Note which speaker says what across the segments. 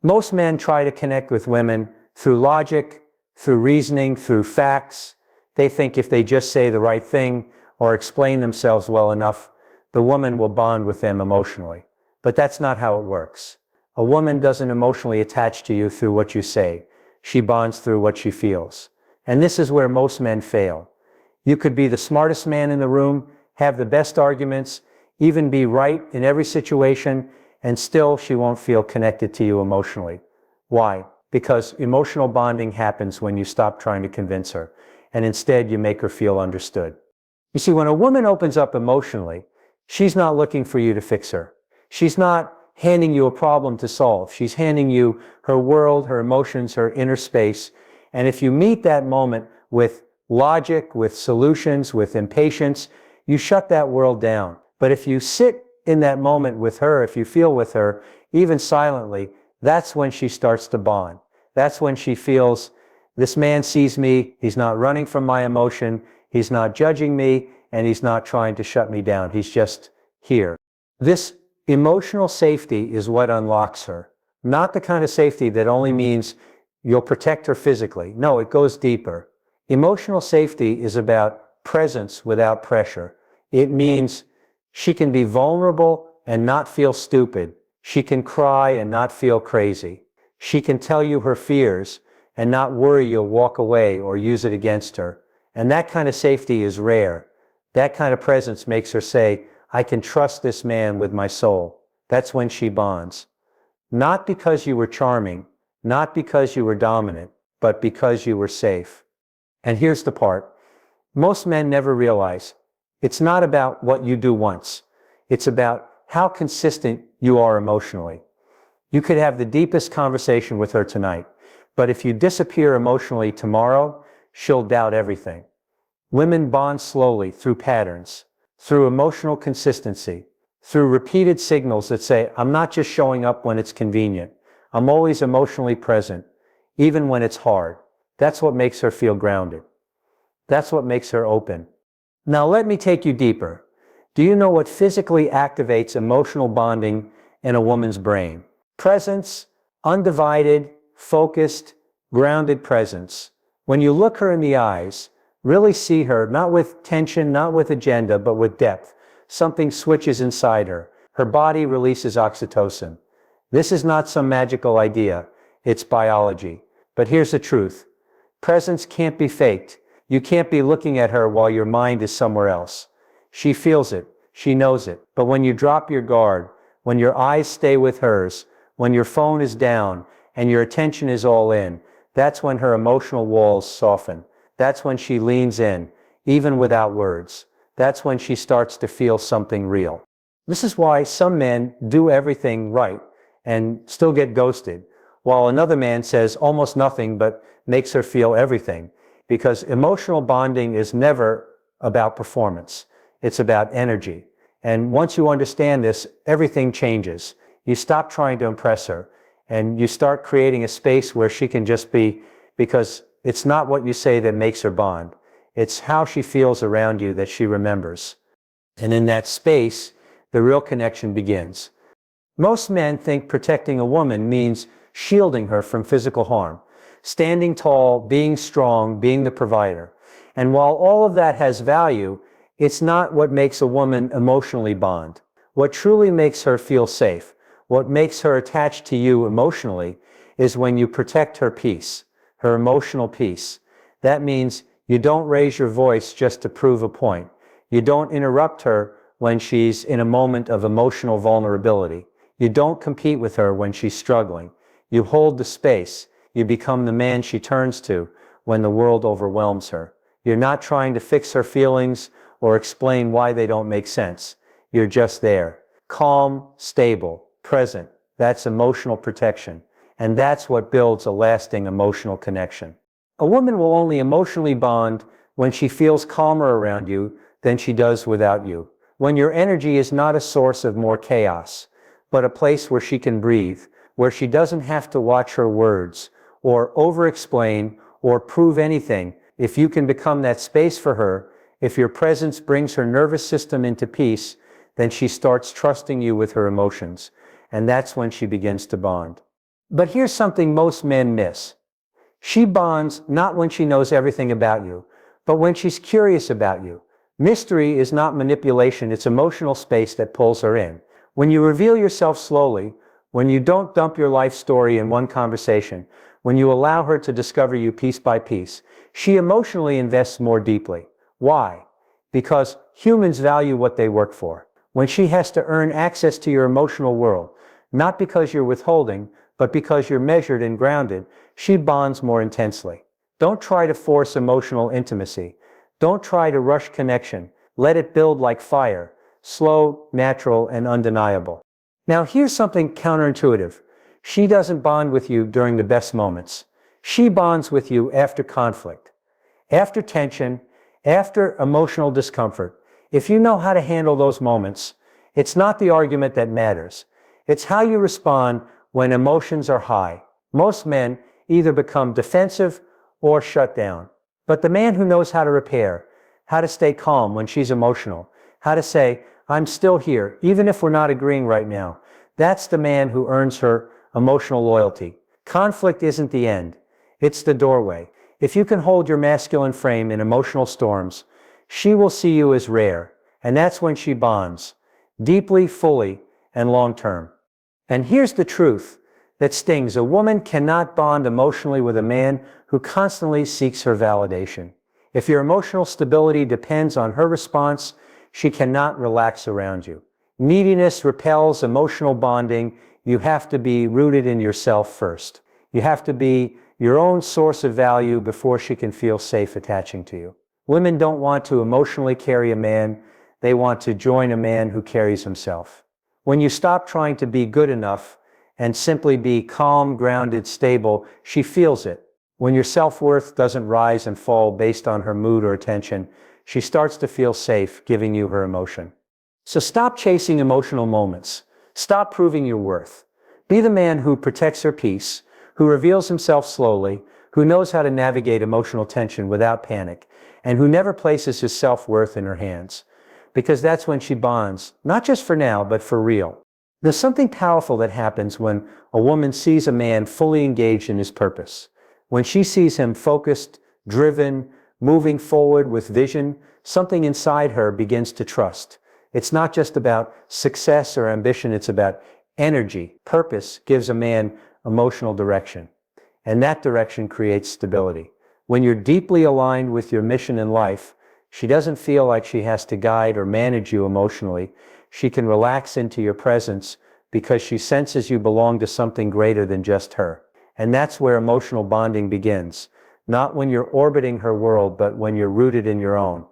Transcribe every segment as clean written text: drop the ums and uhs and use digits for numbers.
Speaker 1: Most men try to connect with women through logic, through reasoning, through facts. They think if they just say the right thing or explain themselves well enough, the woman will bond with them emotionally. But that's not how it works. A woman doesn't emotionally attach to you through what you say. She bonds through what she feels. And this is where most men fail. You could be the smartest man in the room, have the best arguments, even be right in every situation, and still she won't feel connected to you emotionally. Why? Because emotional bonding happens when you stop trying to convince her, and instead you make her feel understood. You see, when a woman opens up emotionally, she's not looking for you to fix her. She's not handing you a problem to solve. She's handing you her world, her emotions, her inner space. And if you meet that moment with logic, with solutions, with impatience, you shut that world down. But if you sit in that moment with her, if you feel with her, even silently, that's when she starts to bond. That's when she feels, this man sees me, he's not running from my emotion, he's not judging me, and he's not trying to shut me down. He's just here. This emotional safety is what unlocks her. Not the kind of safety that only means you'll protect her physically. No, it goes deeper. Emotional safety is about presence without pressure. It means she can be vulnerable and not feel stupid. She can cry and not feel crazy. She can tell you her fears and not worry you'll walk away or use it against her. And that kind of safety is rare. That kind of presence makes her say, I can trust this man with my soul. That's when she bonds. Not because you were charming, not because you were dominant, but because you were safe. And here's the part. Most men never realize it's not about what you do once. It's about how consistent you are emotionally. You could have the deepest conversation with her tonight, but if you disappear emotionally tomorrow, she'll doubt everything. Women bond slowly through patterns, through emotional consistency, through repeated signals that say, I'm not just showing up when it's convenient. I'm always emotionally present, even when it's hard. That's what makes her feel grounded. That's what makes her open. Now let me take you deeper. Do you know what physically activates emotional bonding in a woman's brain? Presence, undivided, focused, grounded presence. When you look her in the eyes, really see her, not with tension, not with agenda, but with depth. Something switches inside her. Her body releases oxytocin. This is not some magical idea. It's biology. But here's the truth. Presence can't be faked. You can't be looking at her while your mind is somewhere else. She feels it. She knows it. But when you drop your guard, when your eyes stay with hers, when your phone is down and your attention is all in, that's when her emotional walls soften. That's when she leans in, even without words. That's when she starts to feel something real. This is why some men do everything right and still get ghosted, while another man says almost nothing but makes her feel everything. Because emotional bonding is never about performance. It's about energy. And once you understand this, everything changes. You stop trying to impress her, and you start creating a space where she can just be, because it's not what you say that makes her bond. It's how she feels around you that she remembers. And in that space, the real connection begins. Most men think protecting a woman means shielding her from physical harm, standing tall, being strong, being the provider. And while all of that has value, it's not what makes a woman emotionally bond. What truly makes her feel safe, what makes her attached to you emotionally, is when you protect her peace, her emotional peace. That means you don't raise your voice just to prove a point. You don't interrupt her when she's in a moment of emotional vulnerability. You don't compete with her when she's struggling. You hold the space. You become the man she turns to when the world overwhelms her. You're not trying to fix her feelings or explain why they don't make sense. You're just there. Calm, stable, present. That's emotional protection. And that's what builds a lasting emotional connection. A woman will only emotionally bond when she feels calmer around you than she does without you. When your energy is not a source of more chaos, but a place where she can breathe, where she doesn't have to watch her words, or over-explain, or prove anything. If you can become that space for her, if your presence brings her nervous system into peace, then she starts trusting you with her emotions. And that's when she begins to bond. But here's something most men miss. She bonds not when she knows everything about you, but when she's curious about you. Mystery is not manipulation, it's emotional space that pulls her in. When you reveal yourself slowly, when you don't dump your life story in one conversation, when you allow her to discover you piece by piece, she emotionally invests more deeply. Why? Because humans value what they work for. When she has to earn access to your emotional world, not because you're withholding, but because you're measured and grounded, she bonds more intensely. Don't try to force emotional intimacy. Don't try to rush connection. Let it build like fire, slow, natural, and undeniable. Now here's something counterintuitive. She doesn't bond with you during the best moments. She bonds with you after conflict, after tension, after emotional discomfort. If you know how to handle those moments, it's not the argument that matters. It's how you respond when emotions are high. Most men either become defensive or shut down. But the man who knows how to repair, how to stay calm when she's emotional, how to say, I'm still here, even if we're not agreeing right now, that's the man who earns her emotional loyalty. Conflict isn't the end. It's the doorway. If you can hold your masculine frame in emotional storms, she will see you as rare, and that's when she bonds, deeply, fully, and long-term. And here's the truth that stings. A woman cannot bond emotionally with a man who constantly seeks her validation. If your emotional stability depends on her response, she cannot relax around you. Neediness repels emotional bonding. You have to be rooted in yourself first. You have to be your own source of value before she can feel safe attaching to you. Women don't want to emotionally carry a man. They want to join a man who carries himself. When you stop trying to be good enough and simply be calm, grounded, stable, she feels it. When your self-worth doesn't rise and fall based on her mood or attention, she starts to feel safe giving you her emotion. So stop chasing emotional moments. Stop proving your worth. Be the man who protects her peace, who reveals himself slowly, who knows how to navigate emotional tension without panic, and who never places his self-worth in her hands. Because that's when she bonds, not just for now, but for real. There's something powerful that happens when a woman sees a man fully engaged in his purpose. When she sees him focused, driven, moving forward with vision, something inside her begins to trust. It's not just about success or ambition, it's about energy. Purpose gives a man emotional direction, and that direction creates stability. When you're deeply aligned with your mission in life, she doesn't feel like she has to guide or manage you emotionally. She can relax into your presence because she senses you belong to something greater than just her. And that's where emotional bonding begins. Not when you're orbiting her world, but when you're rooted in your own.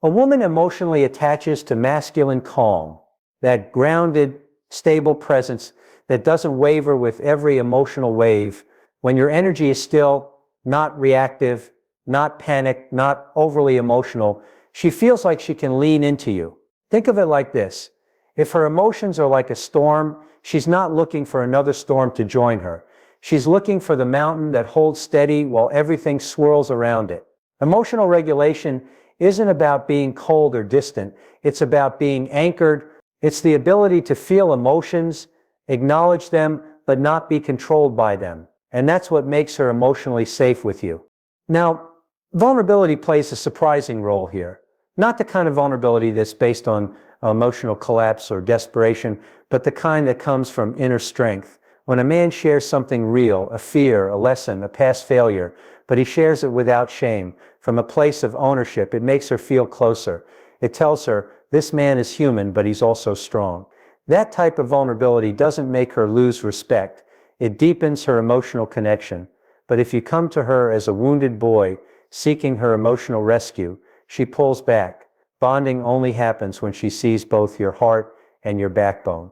Speaker 1: A woman emotionally attaches to masculine calm, that grounded, stable presence that doesn't waver with every emotional wave. When your energy is still, not reactive, not panicked, not overly emotional, she feels like she can lean into you. Think of it like this. If her emotions are like a storm, she's not looking for another storm to join her. She's looking for the mountain that holds steady while everything swirls around it. Emotional regulation isn't about being cold or distant. It's about being anchored. It's the ability to feel emotions, acknowledge them, but not be controlled by them. And that's what makes her emotionally safe with you. Now, vulnerability plays a surprising role here. Not the kind of vulnerability that's based on emotional collapse or desperation, but the kind that comes from inner strength. When a man shares something real, a fear, a lesson, a past failure, but he shares it without shame, from a place of ownership, it makes her feel closer. It tells her, this man is human, but he's also strong. That type of vulnerability doesn't make her lose respect. It deepens her emotional connection. But if you come to her as a wounded boy seeking her emotional rescue, she pulls back. Bonding only happens when she sees both your heart and your backbone.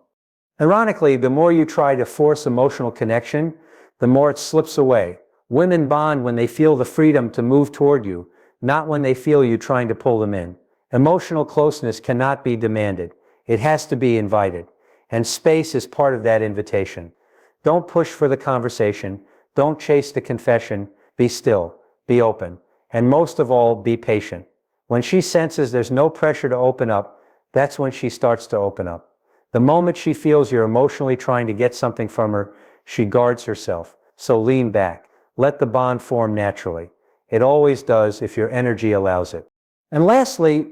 Speaker 1: Ironically, the more you try to force emotional connection, the more it slips away. Women bond when they feel the freedom to move toward you, not when they feel you trying to pull them in. Emotional closeness cannot be demanded. It has to be invited. And space is part of that invitation. Don't push for the conversation. Don't chase the confession. Be still. Be open. And most of all, be patient. When she senses there's no pressure to open up, that's when she starts to open up. The moment she feels you're emotionally trying to get something from her, She guards herself. So lean back. Let the bond form naturally. It always does if your energy allows it. And lastly,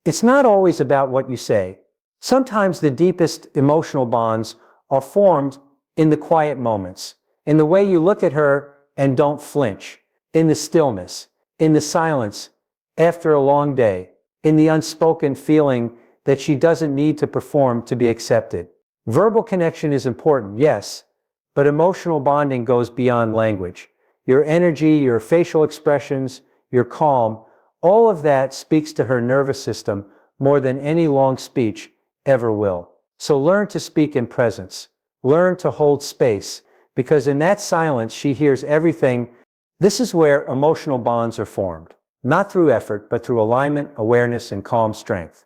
Speaker 1: it's not always about what you say. Sometimes the deepest emotional bonds are formed in the quiet moments, in the way you look at her and don't flinch, in the stillness, in the silence after a long day, in the unspoken feeling that she doesn't need to perform to be accepted. Verbal connection is important, yes, but emotional bonding goes beyond language. Your energy, your facial expressions, your calm, all of that speaks to her nervous system more than any long speech ever will. So learn to speak in presence. Learn to hold space, because in that silence she hears everything. This is where emotional bonds are formed, not through effort, but through alignment, awareness, and calm strength.